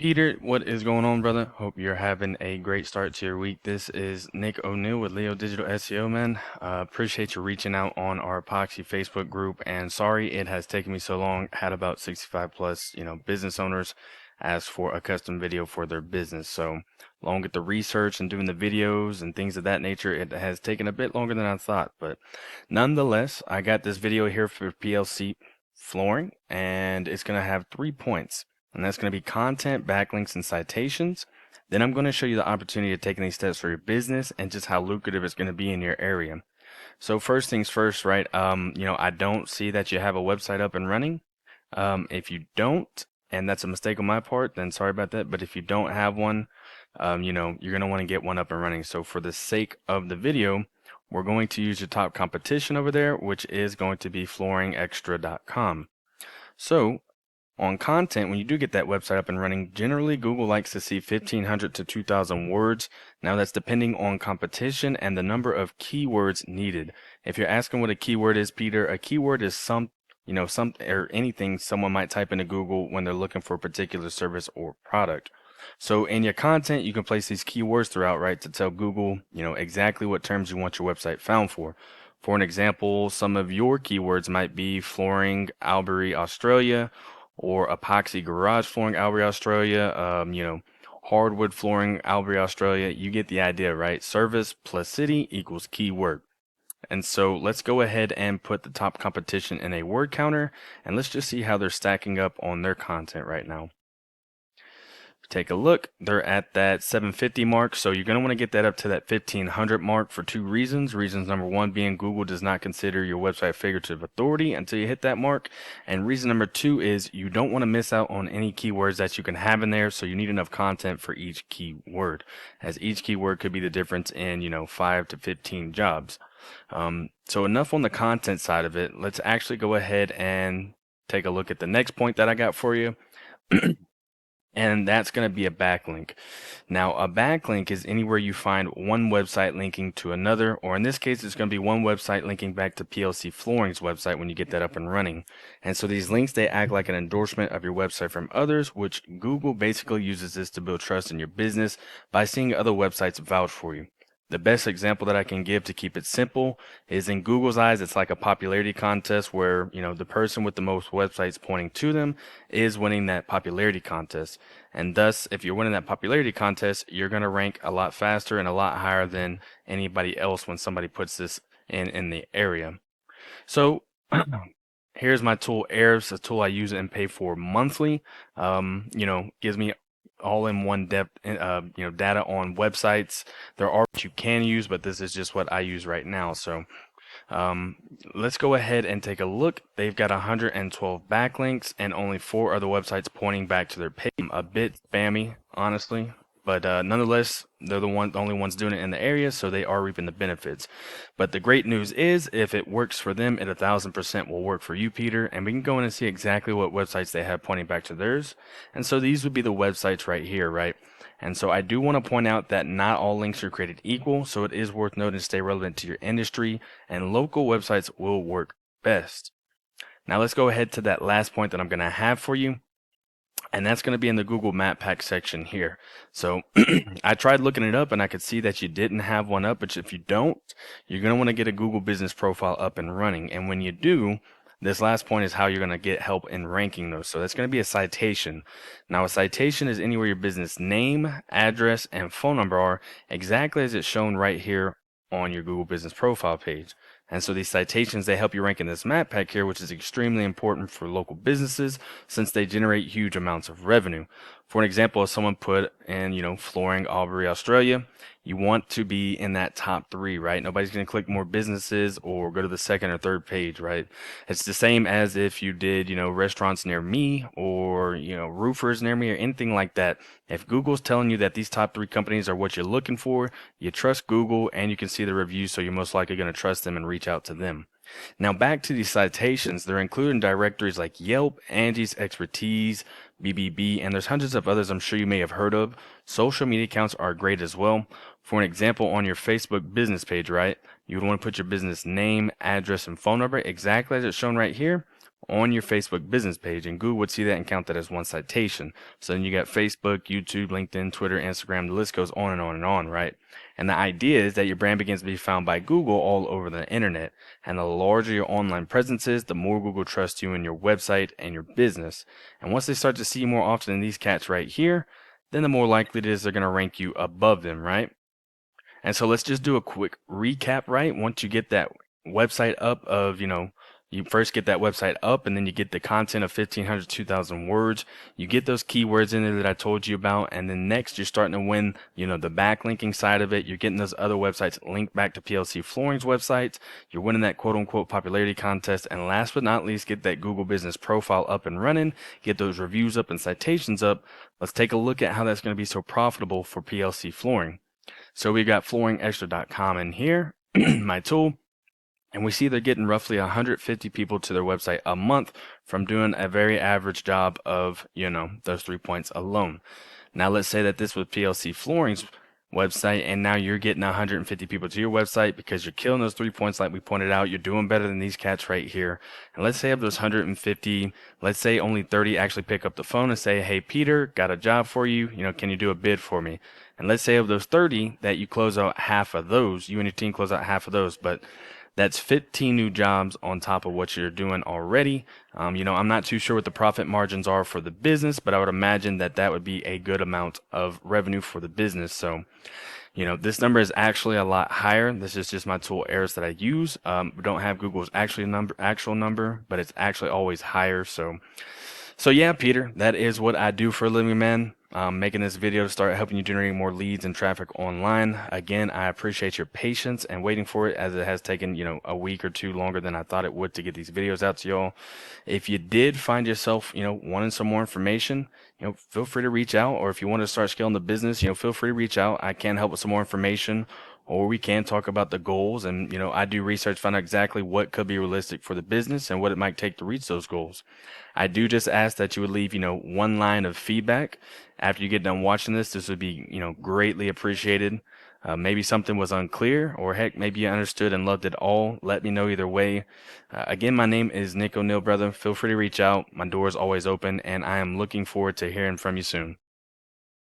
Peter, what is going on, brother? Hope you're having a great start to your week. This is Nick O'Neill with Leo Digital SEO, man. Appreciate you reaching out on our Epoxy Facebook group. And sorry it has taken me so long. Had about 65 plus, business owners ask for a custom video for their business. So along with the research and doing the videos and things of that nature, it has taken a bit longer than I thought. But nonetheless, I got this video here for PLC flooring, and it's going to have 3 points. And that's going to be content, backlinks, and citations. Then I'm going to show you the opportunity of taking these steps for your business and just how lucrative it's going to be in your area. So first things first, right? I don't see that you have a website up and running. If you don't, and that's a mistake on my part, then sorry about that. But if you don't have one, you're going to want to get one up and running. So for the sake of the video, we're going to use your top competition over there, which is going to be flooringextra.com. So on content, when you do get that website up and running, generally Google likes to see 1,500 to 2,000 words. Now that's depending on competition and the number of keywords needed. If you're asking what a keyword is, Peter, a keyword is some or anything someone might type into Google when they're looking for a particular service or product. So in your content, you can place these keywords throughout, right, to tell Google, exactly what terms you want your website found for. For an example, some of your keywords might be flooring, Albury, Australia, or epoxy garage flooring, Albury, Australia, hardwood flooring, Albury, Australia. You get the idea, right? Service plus city equals keyword. And so let's go ahead and put the top competition in a word counter, and let's just see how they're stacking up on their content right now. Take a look. They're at that 750 mark, so you're going to want to get that up to that 1500 mark for two reasons. Reasons number one being Google does not consider your website figurative authority until you hit that mark, and reason number two is you don't want to miss out on any keywords that you can have in there, so you need enough content for each keyword, as each keyword could be the difference in 5 to 15 jobs. So enough on the content side of it. Let's actually go ahead and take a look at the next point that I got for you. And that's going to be a backlink. Now, a backlink is anywhere you find one website linking to another, or in this case, it's going to be one website linking back to PLC Flooring's website when you get that up and running. And so these links, they act like an endorsement of your website from others, which Google basically uses this to build trust in your business by seeing other websites vouch for you. The best example that I can give to keep it simple is in Google's eyes, it's like a popularity contest where, the person with the most websites pointing to them is winning that popularity contest. And thus, if you're winning that popularity contest, you're going to rank a lot faster and a lot higher than anybody else when somebody puts this in the area. So here's my tool, Ahrefs, a tool I use and pay for monthly. Gives me all-in-one depth, data on websites. There are what you can use, but this is just what I use right now. So let's go ahead and take a look. They've got 112 backlinks and only 4 other websites pointing back to their page. A bit spammy, honestly, but nonetheless, they're the only ones doing it in the area, so they are reaping the benefits. But the great news is, if it works for them, it 1,000% will work for you, Peter. And we can go in and see exactly what websites they have pointing back to theirs. And so these would be the websites right here, right? And so I do want to point out that not all links are created equal, so it is worth noting to stay relevant to your industry, and local websites will work best. Now let's go ahead to that last point that I'm going to have for you. And that's going to be in the Google Map Pack section here. So I tried looking it up and I could see that you didn't have one up, but if you don't, you're going to want to get a Google business profile up and running. And when you do, this last point is how you're going to get help in ranking those. So that's going to be a citation. Now, a citation is anywhere your business name, address, and phone number are, exactly as it's shown right here on your Google business profile page. And so these citations, they help you rank in this map pack here, which is extremely important for local businesses since they generate huge amounts of revenue. For an example, if someone put in, flooring, Albury, Australia, you want to be in that top 3, right? Nobody's going to click more businesses or go to the second or third page, right? It's the same as if you did, restaurants near me or, roofers near me or anything like that. If Google's telling you that these top 3 companies are what you're looking for, you trust Google and you can see the reviews, so you're most likely going to trust them and reach out to them. Now back to these citations, they're included in directories like Yelp, Angie's Expertise, BBB, and there's hundreds of others I'm sure you may have heard of. Social media accounts are great as well. For an example, on your Facebook business page, right, you would want to put your business name, address, and phone number exactly as it's shown right here. on your Facebook business page, and Google would see that and count that as one citation. So then you got Facebook, YouTube, LinkedIn, Twitter, Instagram, the list goes on and on and on, right? And the idea is that your brand begins to be found by Google all over the internet. And the larger your online presence is, the more Google trusts you and your website and your business. And once they start to see you more often than these cats right here, then the more likely it is they're going to rank you above them, right? And so let's just do a quick recap, right? Once you get that website up of, you first get that website up and then you get the content of 1,500 to 2,000 words. You get those keywords in there that I told you about. And then next you're starting to win, the backlinking side of it. You're getting those other websites linked back to PLC Flooring's websites. You're winning that quote unquote popularity contest. And last but not least, get that Google business profile up and running, get those reviews up and citations up. Let's take a look at how that's going to be so profitable for PLC Flooring. So we got flooringextra.com in here, my tool, and we see they're getting roughly 150 people to their website a month from doing a very average job of, those 3 points alone. Now let's say that this was PLC Flooring's website, and now you're getting 150 people to your website because you're killing those 3 points like we pointed out. You're doing better than these cats right here. And let's say of those 150, let's say only 30 actually pick up the phone and say, hey, Peter, got a job for you. Can you do a bid for me? And let's say of those 30 that you close out half of those, you and your team close out half of those, but that's 15 new jobs on top of what you're doing already. I'm not too sure what the profit margins are for the business, but I would imagine that that would be a good amount of revenue for the business. So, this number is actually a lot higher. This is just my tool errors that I use. We don't have Google's actual number, but it's actually always higher. So yeah, Peter, that is what I do for a living, man. Making this video to start helping you generating more leads and traffic online. Again, I appreciate your patience and waiting for it, as it has taken, a week or two longer than I thought it would to get these videos out to y'all. If you did find yourself, wanting some more information, feel free to reach out. Or if you want to start scaling the business, feel free to reach out. I can help with some more information, or we can talk about the goals. And, I do research, find out exactly what could be realistic for the business and what it might take to reach those goals. I do just ask that you would leave, one line of feedback after you get done watching this. This would be, greatly appreciated. Maybe something was unclear, or heck, maybe you understood and loved it all. Let me know either way. Again, my name is Nick O'Neill, brother. Feel free to reach out. My door is always open, and I am looking forward to hearing from you soon.